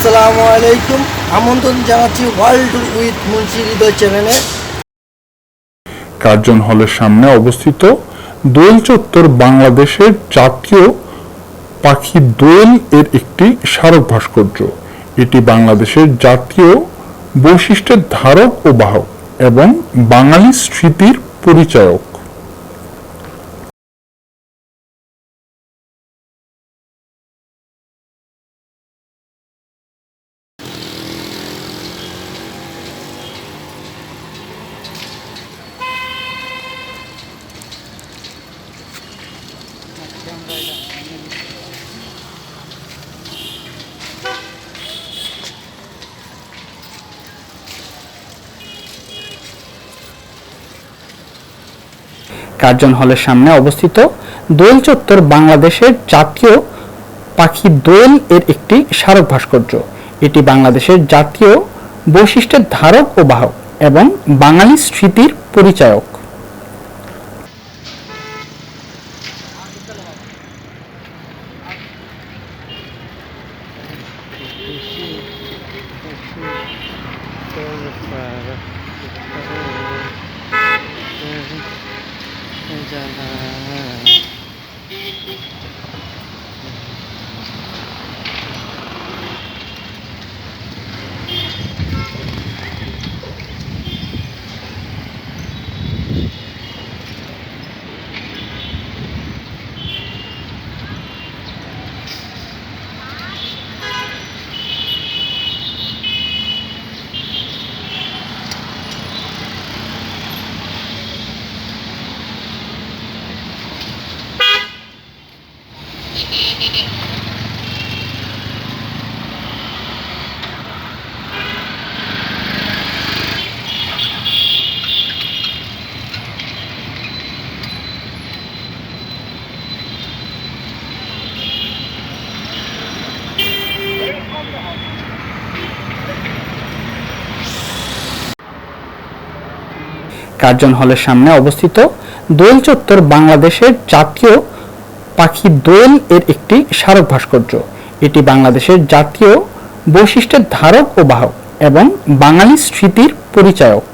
আসসালামু আলাইকুম। আমন্ত্রণ জানাচ্ছি ওয়ার্ল্ড উইথ মুন্সি হৃদয় চ্যানেলে। কার্জন হলের সামনে অবস্থিত দোয়েল চত্বর বাংলাদেশের জাতীয় পাখি দোয়েল এর একটি স্মারক ভাস্কর্য। এটি বাংলাদেশের জাতীয় বৈশিষ্ট্যের ধারক ও বাহক এবং বাঙালি স্মৃতির পরিচায়ক। কার্জন হলের সামনে অবস্থিত দোয়েল চত্বর বাংলাদেশের জাতীয় পাখি দোয়েল এর একটি স্মারক ভাস্কর্য। এটি বাংলাদেশের জাতীয় বৈশিষ্ট্যের ধারক ও বাহক এবং বাঙালি স্মৃতির পরিচায়ক। কার্জন হলের সামনে অবস্থিত দোয়েল চত্বর বাংলাদেশের জাতীয় পাখি দোয়েল এর একটি স্মারক ভাস্কর্য। এটি বাংলাদেশের জাতীয় বৈশিষ্ট্যের ধারক ও বাহক এবং বাঙালি স্মৃতির পরিচায়ক।